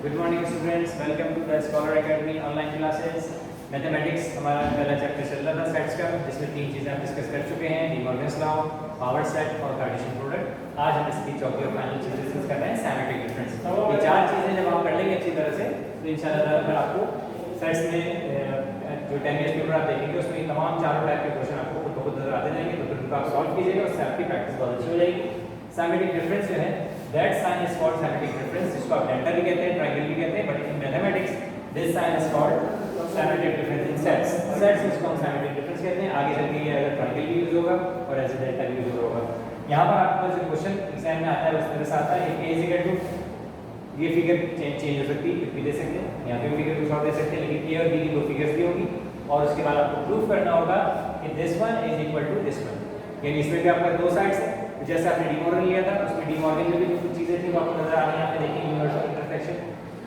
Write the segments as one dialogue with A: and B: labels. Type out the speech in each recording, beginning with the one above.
A: Good morning students, welcome to the scholar academy online classes. Mathematics हमारा पहला chapter चल रहा था सेट्स का, जिसमें तीन चीज़ें हम डिस्कस कर चुके हैं, D Morgan's law, power set और कार्टेशियन प्रोडक्ट। आज हम इसकी चौथी और फाइनल चीज़ डिस्कस कर रहे हैं, सिमेट्रिक डिफरेंस। ये चार चीज़ें जब आप कर लेंगे अच्छी तरह से तो इंशाल्लाह अगर आपको सेट्स में जो 10 ईयर्स पेपर आप देखेंगे उसमें तमाम चारों टाइप के क्वेश्चन आपको खुद ब खुद नजर आते जाएंगे, तो फिर उनको आप सॉल्व कीजिएगा, उससे आपकी प्रैक्टिस बहुत अच्छी हो जाएगी। सिमेट्रिक डिफरेंस जो है that sign is called symmetric difference, जिसको आप डेल्टा भी कहते हैं, ट्रायंगल भी कहते हैं, but in mathematics this sign is called symmetric difference in sets। Sets इसको हम symmetric difference कहते हैं। आगे चल के ये अगर ट्रायंगल भी यूज होगा और ऐसे डेल्टा भी यूज होगा। यहाँ पर आपका जो क्वेश्चन एग्जाम में आता है उस तरह से आता है, a is equal to ये फिगर चेंज हो सकती है, भी दे सकते हैं, यहाँ पे फिगर कुछ और दे सकते हैं, लेकिन a और b की दो फिगर्स दी होगी और उसके बाद आपको प्रूफ करना होगा कि this one is equal to this one. यानी इसमें भी आपका दो साइड्स है, जैसे आपने डी मॉर्गन लिया था उसमें डी मॉर्गन में भी कुछ चीजें थी वो आपको नजर आ रही है, यहाँ पे देखिए यूनिवर्सल इंटरसेक्शन,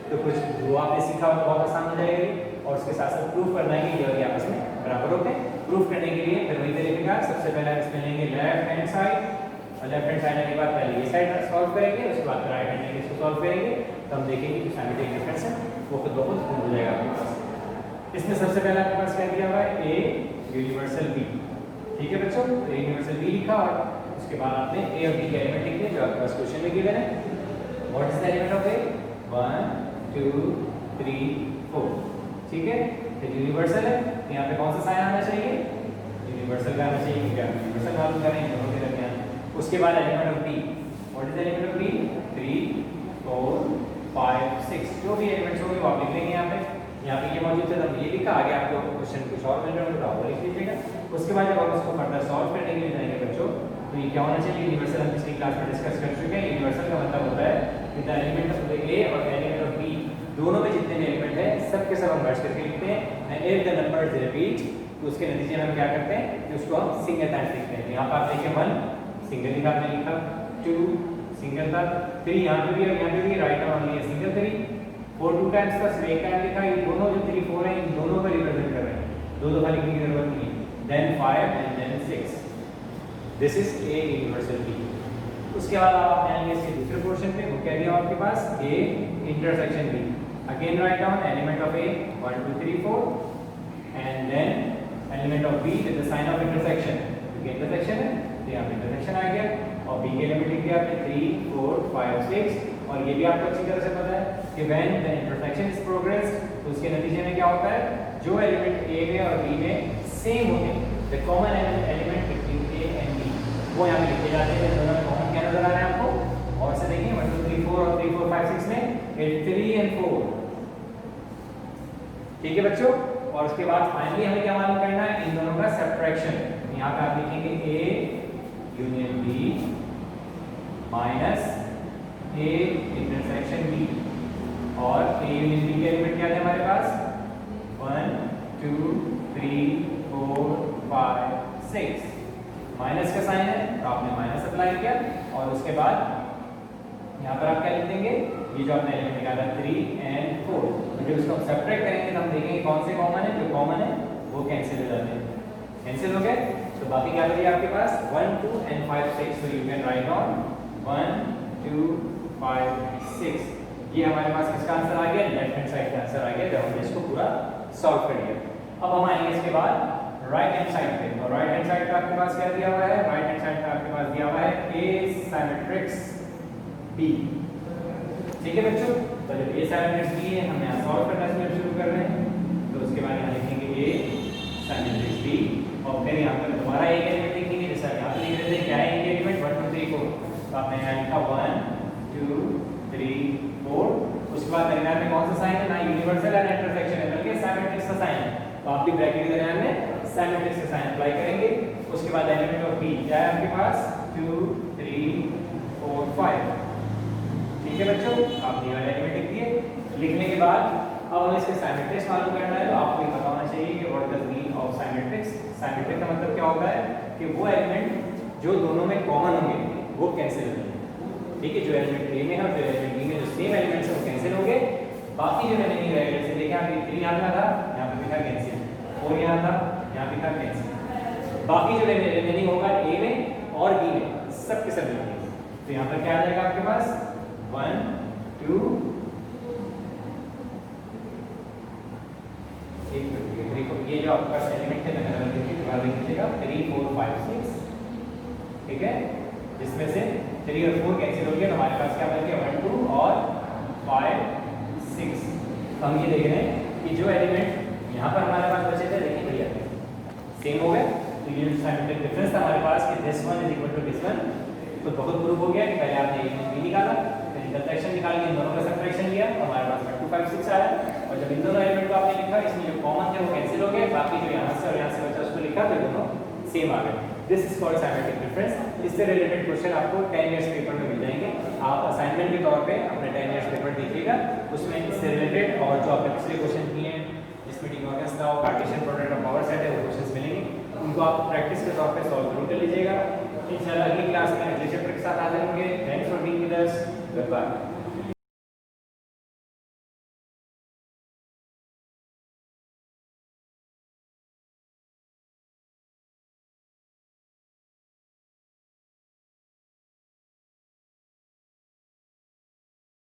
A: तो कुछ वो आपने सीखा वो बहुत आसान हो जाएगा और उसके साथ साथ प्रूफ करना है कि ये और ये आपस में बराबर होते हैं। प्रूफ करने के लिए फिर वही तरीका, सबसे पहले इसमें लेंगे लेफ्ट हैंड साइड और लेफ्ट हैंड साइड आने के बाद पहले ये साइड सॉल्व करेंगे, उसके बाद राइट हैंड लेंगे इसको सॉल्व करेंगे, तो हम देखेंगे कि सिमेट्रिक डिफरेंस है वो खुद ब खुद हो जाएगा आपके पास। इसमें सबसे पहले आपके पास क्या दिया हुआ है, ए यूनिवर्सल बी, ठीक है बच्चों, तो ए यूनिवर्सल बी लिखा और उसके बाद आपने ए और बी के एलिमेंट लिख दिए जो आपके पास क्वेश्चन में गिवन है। What is the element of A? 1 2 3 4, ठीक है। तो यूनिवर्सल है, तो यहाँ पे कौन सा साइन आना चाहिए? यूनिवर्सल का आना चाहिए, क्योंकि आप यूनिवर्सल मालूम कर रहे हैं दोनों के दरमियान। उसके बाद element of B, what is the element of B? 3 4 5 6, जो भी एलिमेंट्स होंगे वो आप लिख लेंगे। यहाँ पे ये मौजूद है तो ये लिखा, आगे आपको क्वेश्चन कुछ और मिल रहा है तो आप लिख लीजिएगा। उसके बाद जब आप उसको फर्दर सॉल्व करने के लिए जाएंगे बच्चों, तो ये क्या होना चाहिए? यूनिवर्सल हम पिछली क्लास में डिस्कस कर चुके हैं। यूनिवर्सल का मतलब होता है कि द एलिमेंट ऑफ ए और एलिमेंट ऑफ बी, दोनों में जितने भी एलिमेंट हैं सब के सब हम मर्ज करके लिखते हैं, and if the number is repeat तो उसके नतीजे में हम क्या करते हैं कि उसको हम सिंगल टाइम्स लिखते हैं। यहाँ पर आप देखिए 1 सिंगल लिखा, आपने लिखा, 2 सिंगल था, 3 यहाँ पे भी और यहाँ पे भी राइट ऑन लिया सिंगल 3, 4 2 टाइम्स का सिर्फ एक टाइम लिखा। ये दोनों जो 3 4 हैं इन दोनों को रिप्रेजेंट कर रहे हैं, दो दफा लिखने की जरूरत नहीं है। Then 5 and then 6, this is a universal B. उसके बाद आप आएंगे इसके दूसरे पोर्शन पे, वो क्या दिया आपके पास? A intersection B. Again write down element of A 1 2 3 4 and then element of B with the sign of intersection, क्योंकि इंटरसेक्शन है तो यहाँ पे इंटरसेक्शन आ गया, और बी के एलिमेंट लिख दिया आपने 3 4 5 6। और ये भी आपको अच्छी तरह से पता है कि when the intersection is progress, तो उसके नतीजे में क्या होता है? जो एलिमेंट ए में और बी में सेम होते हैं, the common element between A and B, वो यहाँ पे लिखे जाते हैं। दोनों में कॉमन क्या नजर आ रहा है आपको? और से देखिए 1 2 3 4 और 3 4 5 6 में 3 and 4, ठीक है बच्चों। और उसके बाद फाइनली हमें क्या मालूम करना है? इन दोनों का सब्ट्रैक्शन। यहाँ पे आप लिखेंगे A union B minus A intersection B, और ए यूनियन बी के एलिमेंट क्या थे हमारे पास? 1 2 3 4 5 6, माइनस का साइन है तो आपने माइनस अप्लाई किया, और उसके बाद यहाँ पर आप क्या लिख देंगे? ये जो आपने एलिमेंट निकाला 3 and 4, तो जब इसको सब्ट्रैक्ट करेंगे तो हम देखेंगे कौन से कॉमन है, जो कॉमन है वो कैंसिल हो जाते हैं। कैंसिल हो गए तो बाकी क्या बचे आपके पास? 1 2 and 5 6, so you can write down 1 2 5 6। ये हमारे पास किसका आंसर आ गया? लेफ्ट हैंड साइड का आंसर आ गया जब हमने इसको पूरा सॉल्व कर लिया। अब हम आएंगे इसके बाद राइट हैंड साइड पे, और राइट हैंड साइड पे आपके पास क्या दिया हुआ है? राइट हैंड साइड पे आपके पास दिया हुआ है ए सिमेट्रिक्स बी, ठीक है बच्चों। तो जब ए सिमेट्रिक्स बी है, हम यहाँ सॉल्व करना शुरू कर रहे हैं, तो उसके बाद यहाँ लिखेंगे ए सिमेट्रिक्स बी, और फिर यहाँ पर दोबारा एक एलिमेंट लिखेंगे, जैसे आप यहाँ पे लिख रहे थे क्या है एक एलिमेंट 1 2 3 4, तो आपने यहाँ लिखा 1 2 3 4। उसके बाद दरमियान में कौन सा साइन है? ना यूनिवर्सल है ना इंटरसेक्शन है, बल्कि सिमेट्रिक्स का साइन है, तो आप भी ब्रैकेट के दरमियान में सिमेट्रिक्स का साइन अप्लाई करेंगे। उसके बाद एलिमेंट ऑफ बी क्या है आपके पास? 2 3 4 5, ठीक है बच्चों। आपने ये वाला एलिमेंट लिख दिए। लिखने के बाद अब हमें इसके सिमेट्रिक्स मालूम करना है, तो आपको ये पता होना चाहिए कि what does mean of symmetrics. Symmetric का मतलब क्या होता है कि वो एलिमेंट जो दोनों में कॉमन होंगे वो कैंसिल हो जाएंगे, ठीक है। जो एलिमेंट ए में है और जो एलिमेंट बी में जो सेम एलिमेंट्स हैं वो कैंसिल होंगे, बाकी जो रिमेनिंग रहेगा, जैसे देखिए आप 3 यहाँ पे था, यहाँ पे लिखा कैंसिल, 4 यहाँ था, यहाँ पे लिखा कैंसिल, बाकी जो रिमेनिंग होगा ए में और बी में सब के सब मिलेंगे। तो यहाँ पर क्या आ जाएगा आपके पास? 1 2 ये जो आपके पास एलिमेंट है मैंने लिख लीजिएगा 3 4 5 6, ठीक है, जिसमें से 3 और 4 कैंसिल हो गया तो हमारे पास क्या बच गया 1 2 और 5 6। हम ये देख रहे हैं कि जो एलिमेंट यहाँ पर हमारे पास बचे थे देखिए भैया सेम हो गए। तो ये साइमेट्रिक डिफरेंस था हमारे पास कि this one is equal to this one, तो बहुत प्रूफ हो गया कि पहले आपने ए बी निकाला, फिर इंटरसेक्शन निकाल के इन दोनों का सब्ट्रैक्शन लिया तो हमारे पास 1 2 5 6 आया। और जब इन दोनों एलिमेंट को आपने लिखा इसमें जो कॉमन थे वो कैंसिल हो गए, बाकी जो यहाँ से और यहाँ से बचा उसको लिखा तो दोनों सेम आ गए। This is called symmetric difference. इससे रिलेटेड क्वेश्चन आपको 10 इयर्स पेपर में मिल जाएंगे। आप असाइनमेंट के तौर पे अपने 10 इयर्स पेपर देखिएगा, उसमें इससे रिलेटेड और जो आपने पिछले क्वेश्चन किए हैं जिसमें D Morgan's law, Cartesian product और पावर सेट है वो क्वेश्चंस मिलेंगे, उनको आप प्रैक्टिस के तौर पे सॉल्व जरूर कर लीजिएगा। इंशाल्लाह अगली क्लास में अगले चैप्टर के साथ हाजिर होंगे। Thanks for being with us, good bye.